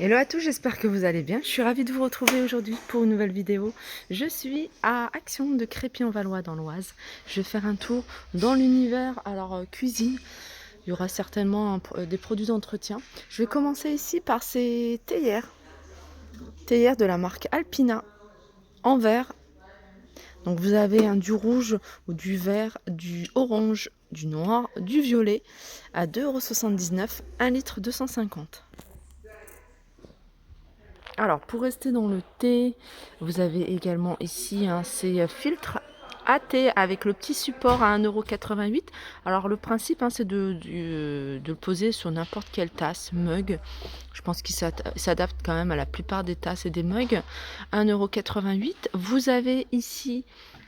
Hello à tous, j'espère que vous allez bien. Je suis ravie de vous retrouver aujourd'hui pour une nouvelle vidéo. Je suis à Action de Crépy-en-Valois dans l'Oise. Je vais faire un tour dans l'univers, cuisine. Il y aura certainement des produits d'entretien. Je vais commencer ici par ces théières. Théières de la marque Alpina en verre. Donc vous avez du rouge ou du vert, du orange, du noir, du violet à 2,79 €, 1 litre 250. Alors, pour rester dans le thé, vous avez également ici ces filtres à thé avec le petit support à 1,88 €. Alors, le principe, c'est de le poser sur n'importe quelle tasse, mug. Je pense qu'il s'adapte quand même à la plupart des tasses et des mugs. 1,88 €. Vous avez ici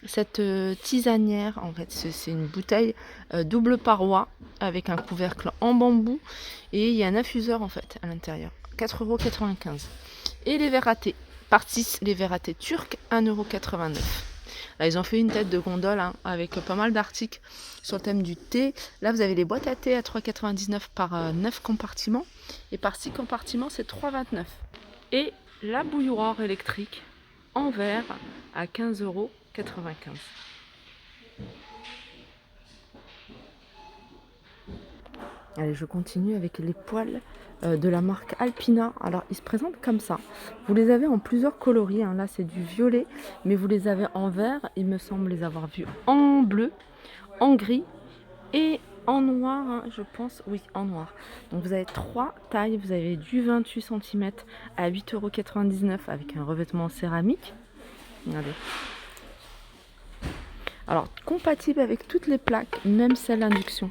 cette tisanière. En fait, c'est une bouteille double paroi avec un couvercle en bambou. Et il y a un infuseur, en fait, à l'intérieur. 4,95 €. Et les verres à thé, par 6, les verres à thé turcs, 1,89 €. Là, ils ont fait une tête de gondole avec pas mal d'articles sur le thème du thé. Là, vous avez les boîtes à thé à 3,99 € par 9 compartiments. Et par 6 compartiments, c'est 3,29 €. Et la bouilloire électrique en verre à 15,95 €. Allez, je continue avec les poêles de la marque Alpina. Alors, ils se présentent comme ça. Vous les avez en plusieurs coloris. Là, c'est du violet, mais vous les avez en vert. Il me semble les avoir vus en bleu, en gris et en noir, je pense. Oui, en noir. Donc, vous avez 3 tailles. Vous avez du 28 cm à 8,99 € avec un revêtement en céramique. Regardez. Alors, compatible avec toutes les plaques, même celle d'induction.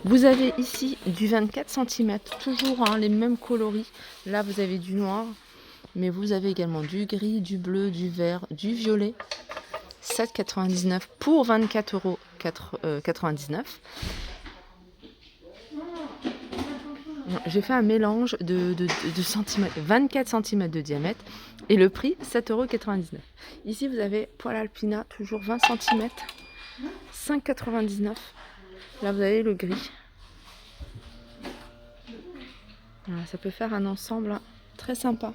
Vous avez ici du 24 cm, toujours les mêmes coloris. Là, vous avez du noir, mais vous avez également du gris, du bleu, du vert, du violet. 7,99 € pour 24,99 €. J'ai fait un mélange de centimètres, 24 cm de diamètre, et le prix, 7,99 €. Ici, vous avez poêle Alpina, toujours 20 cm, 5,99 €. Là, vous avez le gris. Voilà, ça peut faire un ensemble très sympa.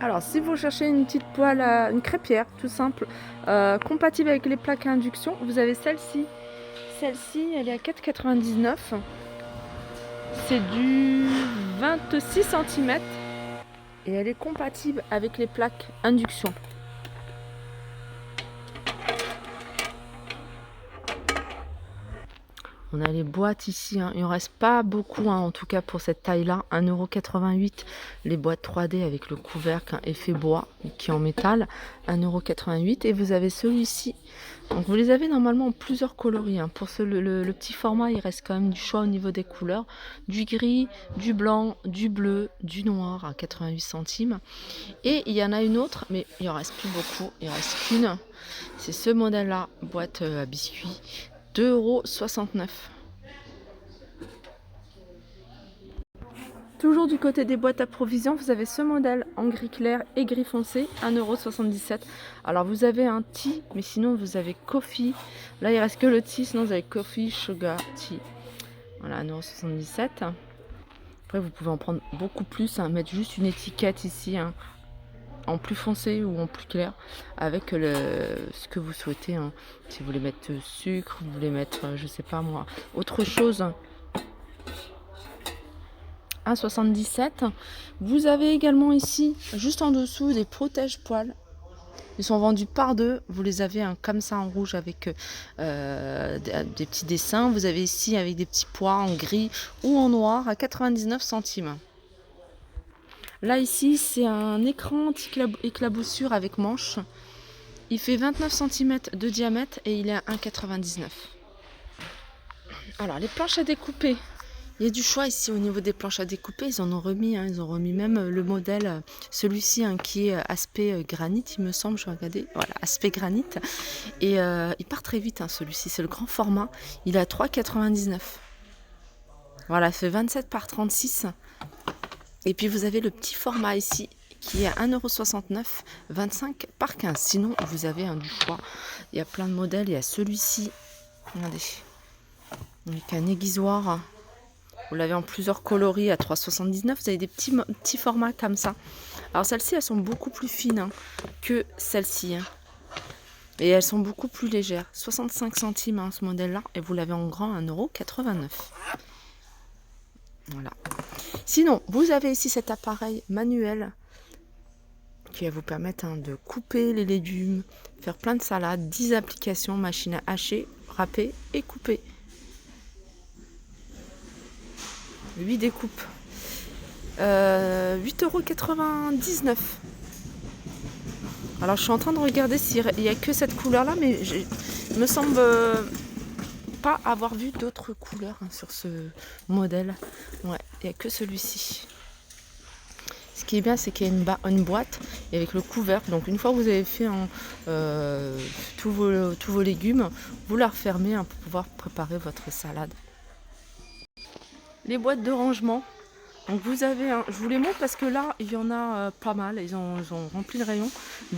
Alors, si vous cherchez une petite poêle, une crêpière, tout simple, compatible avec les plaques à induction, vous avez celle-ci. Celle-ci, elle est à 4,99 €. C'est du 26 cm et elle est compatible avec les plaques induction. On a les boîtes ici, il ne reste pas beaucoup, en tout cas pour cette taille-là. 1,88 €, les boîtes 3D avec le couvercle effet bois qui est en métal, 1,88 €. Et vous avez celui-ci. Donc vous les avez normalement en plusieurs coloris. Pour le petit format, il reste quand même du choix au niveau des couleurs. Du gris, du blanc, du bleu, du noir à 88 centimes. Et il y en a une autre, mais il en reste plus beaucoup, il ne reste qu'une. C'est ce modèle-là, boîte à biscuits. 2,69 €. Toujours du côté des boîtes à provisions, vous avez ce modèle en gris clair et gris foncé, 1,77 €. Alors vous avez un tea, mais sinon vous avez coffee. Là il reste que le tea, sinon vous avez coffee, sugar, tea. Voilà, 1,77 €. Après vous pouvez en prendre beaucoup plus, mettre juste une étiquette ici, en plus foncé ou en plus clair, avec ce que vous souhaitez. Si vous voulez mettre sucre, vous voulez mettre, je sais pas moi, autre chose. 1,77 €. Vous avez également ici, juste en dessous, des protège-poils. Ils sont vendus par deux. Vous les avez comme ça en rouge avec des petits dessins. Vous avez ici avec des petits pois en gris ou en noir à 99 centimes. Là ici, c'est un écran anti-éclaboussure avec manche. Il fait 29 cm de diamètre et il est à 1,99 €. Alors les planches à découper. Il y a du choix ici au niveau des planches à découper. Ils en ont remis, ils ont remis même le modèle, celui-ci qui est aspect granit, il me semble, je vais regarder. Voilà, aspect granit. Et il part très vite, celui-ci, c'est le grand format. Il est à 3,99 €. Voilà, il fait 27 par 36. Et puis vous avez le petit format ici qui est à 1,69 €, 25 par 15. Sinon, vous avez du choix. Il y a plein de modèles. Il y a celui-ci, regardez, avec un aiguisoir Vous l'avez en plusieurs coloris à 3,79 €. Vous avez des petits formats comme ça. Alors celles-ci, elles sont beaucoup plus fines hein, que celles-ci. Hein. Et elles sont beaucoup plus légères. 65 centimes hein, ce modèle-là. Et vous l'avez en grand à 1,89 €. Voilà. Sinon, vous avez ici cet appareil manuel qui va vous permettre hein, de couper les légumes, faire plein de salades, 10 applications, machine à hacher, râper et couper. 8 découpes. 8,99 €. Alors je suis en train de regarder s'il n'y a que cette couleur là, mais il me semble pas avoir vu d'autres couleurs hein, sur ce modèle. Ouais, il n'y a que celui-ci. Ce qui est bien, c'est qu'il y a une boîte et avec le couvercle. Donc une fois que vous avez fait tous vos légumes, vous la refermez hein, pour pouvoir préparer votre salade. Les boîtes de rangement. Donc vous avez, je vous les montre parce que là, il y en a pas mal. Ils ont rempli le rayon.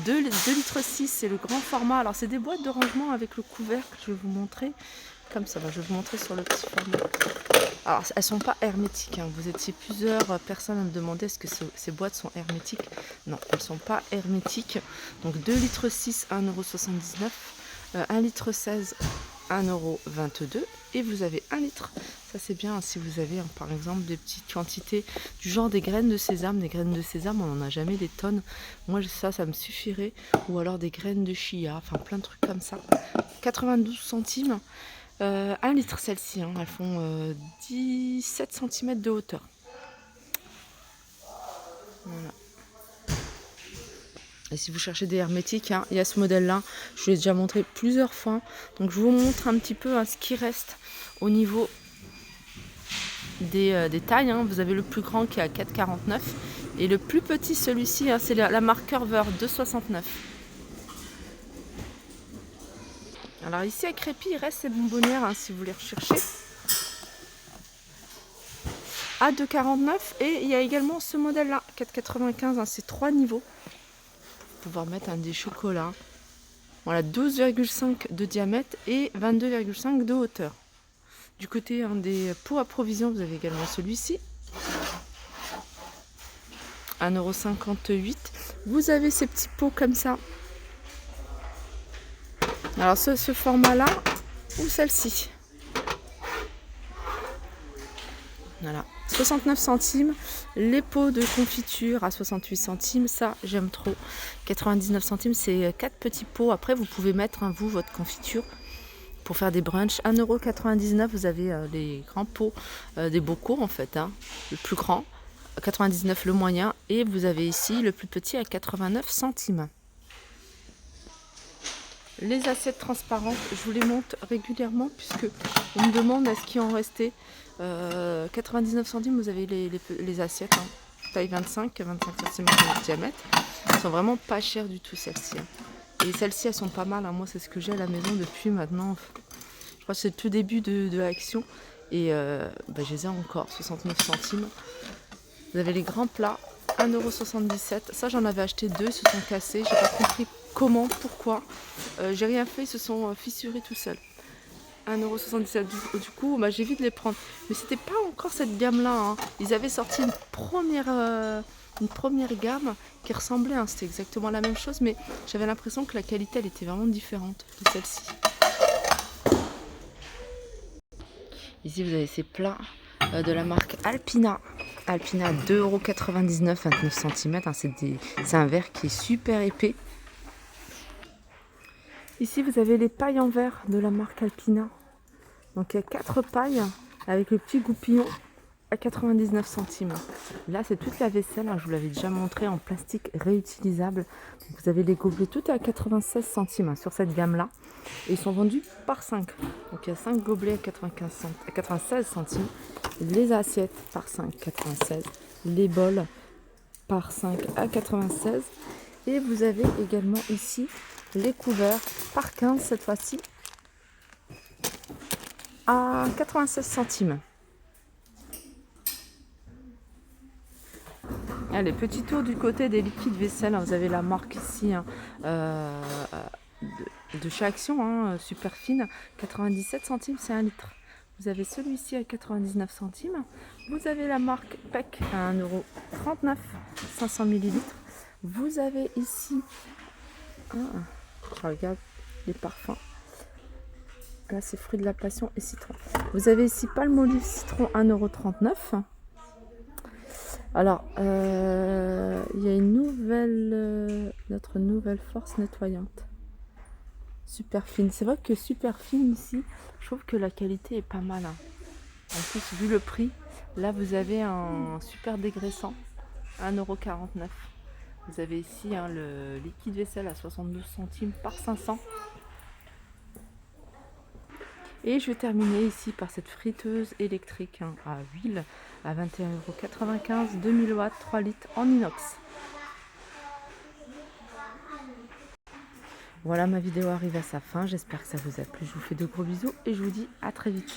2,6 litres, c'est le grand format. Alors c'est des boîtes de rangement avec le couvercle. Je vais vous montrer. Comme ça, je vais vous montrer sur le petit format. Alors elles ne sont pas hermétiques. Hein. Vous étiez plusieurs personnes à me demander est-ce que ces boîtes sont hermétiques. Non, elles ne sont pas hermétiques. Donc 2,6 litres, 1,79 €. 1,16 litre, 1,22 € et vous avez 1 litre. Ça c'est bien si vous avez hein, par exemple des petites quantités du genre des graines de sésame. Des graines de sésame, on n'en a jamais des tonnes. Moi ça me suffirait. Ou alors des graines de chia, enfin plein de trucs comme ça. 92 centimes. 1 litre celles-ci, hein, elles font 17 cm de hauteur. Voilà. Et si vous cherchez des hermétiques, hein, il y a ce modèle-là. Je vous l'ai déjà montré plusieurs fois. Donc je vous montre un petit peu hein, ce qui reste au niveau des tailles. Hein. Vous avez le plus grand qui est à 4,49 et le plus petit, celui-ci, hein, c'est la marque Curver 2,69. Alors ici à Crépy, il reste ces bonbonnières hein, si vous les recherchez. À 2,49 et il y a également ce modèle-là, 4,95. Hein, c'est 3 niveaux. Pouvoir mettre un des chocolats. Voilà, 12,5 de diamètre et 22,5 de hauteur. Du côté hein, des pots à provisions, vous avez également celui-ci. 1,58 €. Vous avez ces petits pots comme ça. Alors ce format-là ou celle-ci. Voilà. 69 centimes, les pots de confiture à 68 centimes, ça j'aime trop. 99 centimes, c'est 4 petits pots. Après vous pouvez mettre vous votre confiture pour faire des brunchs. 1,99 €, vous avez les grands pots des bocaux en fait, hein, le plus grand. 99 le moyen et vous avez ici le plus petit à 89 centimes. Les assiettes transparentes, je vous les montre régulièrement puisque on me demande est-ce qu'il en restait. 99 centimes, vous avez les assiettes, hein, taille 25 cm de diamètre. Elles sont vraiment pas chères du tout celles-ci. Hein. Et celles-ci, elles sont pas mal. Hein. Moi, c'est ce que j'ai à la maison depuis maintenant. Je crois que c'est le tout début de l'action. Et je les ai encore, 69 centimes. Vous avez les grands plats, 1,77 €. Ça, j'en avais acheté 2, ils se sont cassés. J'ai pas compris comment, pourquoi. J'ai rien fait, ils se sont fissurés tout seuls. 1,77 €. Du coup, j'évite de les prendre. Mais c'était pas encore cette gamme-là. Hein. Ils avaient sorti une première gamme qui ressemblait. Hein. C'était exactement la même chose, mais j'avais l'impression que la qualité, elle était vraiment différente de celle-ci. Ici, vous avez ces plats de la marque Alpina. Alpina 2,99 €, 29 cm. Hein. C'est un verre qui est super épais. Ici, vous avez les pailles en verre de la marque Alpina. Donc, il y a 4 pailles avec le petit goupillon à 99 centimes. Là, c'est toute la vaisselle. Hein, je vous l'avais déjà montré en plastique réutilisable. Donc, vous avez les gobelets tout à 96 centimes hein, sur cette gamme-là. Et ils sont vendus par 5. Donc, il y a 5 gobelets à 96 centimes. Les assiettes par 5, 96. Les bols par 5 à 96. Et vous avez également ici les couverts par 15 cette fois-ci à 96 centimes. Allez, petit tour du côté des liquides vaisselle. Vous avez la marque ici hein, de chez Action, hein, super fine. 97 centimes, c'est 1 litre. Vous avez celui-ci à 99 centimes. Vous avez la marque PEC à 1,39 €, 500 millilitres. Vous avez ici, je regarde les parfums. Là, c'est fruit de la passion et citron. Vous avez ici Palmolive citron 1,39 €. Alors, il y a une nouvelle, notre nouvelle force nettoyante. Super fine. C'est vrai que super fine ici, je trouve que la qualité est pas mal. En plus, vu le prix, là vous avez un super dégraissant, 1,49 €. Vous avez ici le liquide vaisselle à 72 centimes par 500. Et je vais terminer ici par cette friteuse électrique à huile à 21,95 €, 2000 watts, 3 litres en inox. Voilà, ma vidéo arrive à sa fin. J'espère que ça vous a plu. Je vous fais de gros bisous et je vous dis à très vite.